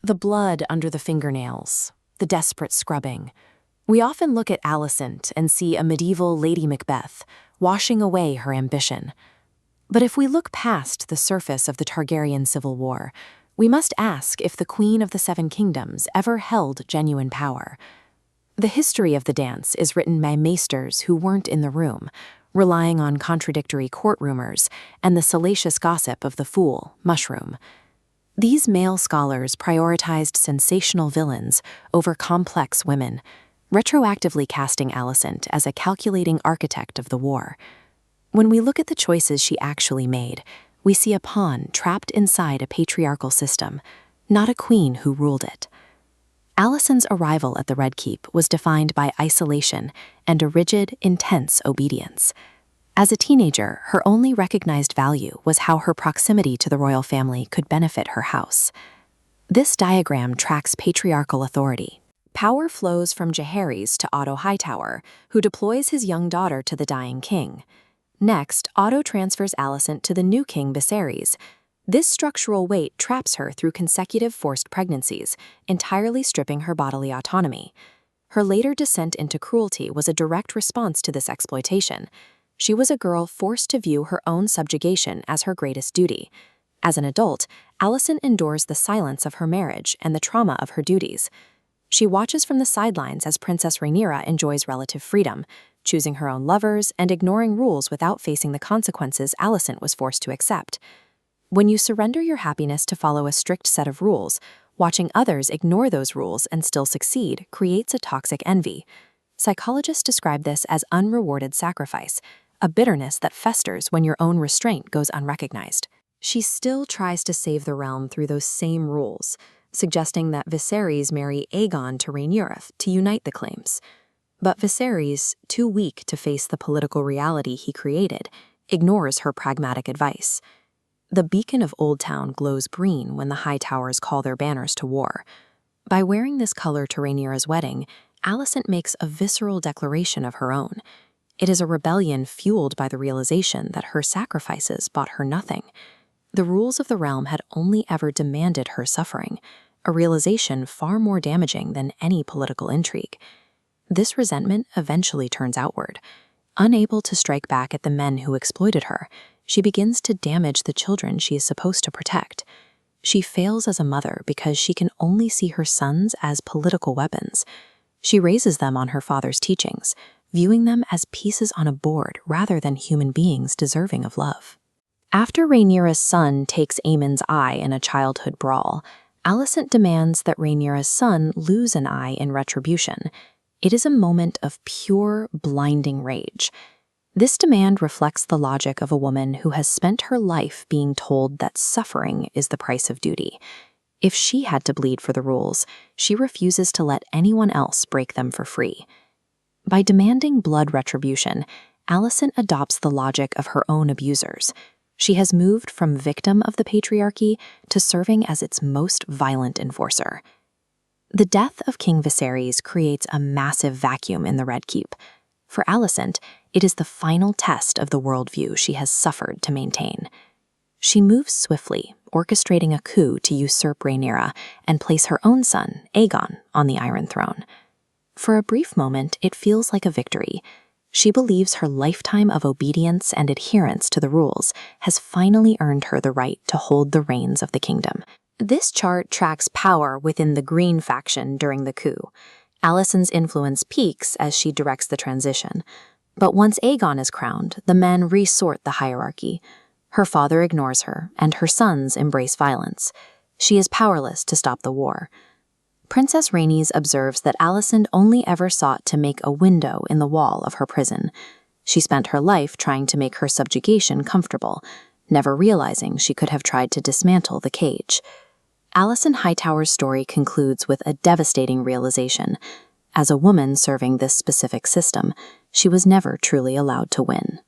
The blood under the fingernails, the desperate scrubbing. We often look at Alicent and see a medieval Lady Macbeth washing away her ambition. But if we look past the surface of the Targaryen civil war, we must ask if the Queen of the Seven Kingdoms ever held genuine power. The history of the dance is written by maesters who weren't in the room, relying on contradictory court rumors and the salacious gossip of the fool, Mushroom. These male scholars prioritized sensational villains over complex women, retroactively casting Alicent as a calculating architect of the war. When we look at the choices she actually made, we see a pawn trapped inside a patriarchal system, not a queen who ruled it. Alicent's arrival at the Red Keep was defined by isolation and a rigid, intense obedience. As a teenager, her only recognized value was how her proximity to the royal family could benefit her house. This diagram tracks patriarchal authority. Power flows from Jaehaerys to Otto Hightower, who deploys his young daughter to the dying king. Next, Otto transfers Alicent to the new king Viserys. This structural weight traps her through consecutive forced pregnancies, entirely stripping her bodily autonomy. Her later descent into cruelty was a direct response to this exploitation. She was a girl forced to view her own subjugation as her greatest duty. As an adult, Alicent endures the silence of her marriage and the trauma of her duties. She watches from the sidelines as Princess Rhaenyra enjoys relative freedom, choosing her own lovers and ignoring rules without facing the consequences Alicent was forced to accept. When you surrender your happiness to follow a strict set of rules, watching others ignore those rules and still succeed creates a toxic envy. Psychologists describe this as unrewarded sacrifice, a bitterness that festers when your own restraint goes unrecognized. She still tries to save the realm through those same rules, suggesting that Viserys marry Aegon to Rhaenyra to unite the claims. But Viserys, too weak to face the political reality he created, ignores her pragmatic advice. The beacon of Old Town glows green when the Hightowers call their banners to war. By wearing this color to Rhaenyra's wedding, Alicent makes a visceral declaration of her own. It is a rebellion fueled by the realization that her sacrifices bought her nothing. The rules of the realm had only ever demanded her suffering, a realization far more damaging than any political intrigue. This resentment eventually turns outward. Unable to strike back at the men who exploited her, she begins to damage the children she is supposed to protect. She fails as a mother because she can only see her sons as political weapons. She raises them on her father's teachings, viewing them as pieces on a board rather than human beings deserving of love. After Rhaenyra's son takes Aemon's eye in a childhood brawl, Alicent demands that Rhaenyra's son lose an eye in retribution. It is a moment of pure, blinding rage. This demand reflects the logic of a woman who has spent her life being told that suffering is the price of duty. If she had to bleed for the rules, she refuses to let anyone else break them for free. By demanding blood retribution, Alicent adopts the logic of her own abusers. She has moved from victim of the patriarchy to serving as its most violent enforcer. The death of King Viserys creates a massive vacuum in the Red Keep. For Alicent, it is the final test of the worldview she has suffered to maintain. She moves swiftly, orchestrating a coup to usurp Rhaenyra and place her own son, Aegon, on the Iron Throne. For a brief moment, it feels like a victory. She believes her lifetime of obedience and adherence to the rules has finally earned her the right to hold the reins of the kingdom. This chart tracks power within the Green faction during the coup. Alicent's influence peaks as she directs the transition. But once Aegon is crowned, the men resort the hierarchy. Her father ignores her, and her sons embrace violence. She is powerless to stop the war. Princess Rhaenys observes that Alicent only ever sought to make a window in the wall of her prison. She spent her life trying to make her subjugation comfortable, never realizing she could have tried to dismantle the cage. Alicent Hightower's story concludes with a devastating realization. As a woman serving this specific system, she was never truly allowed to win.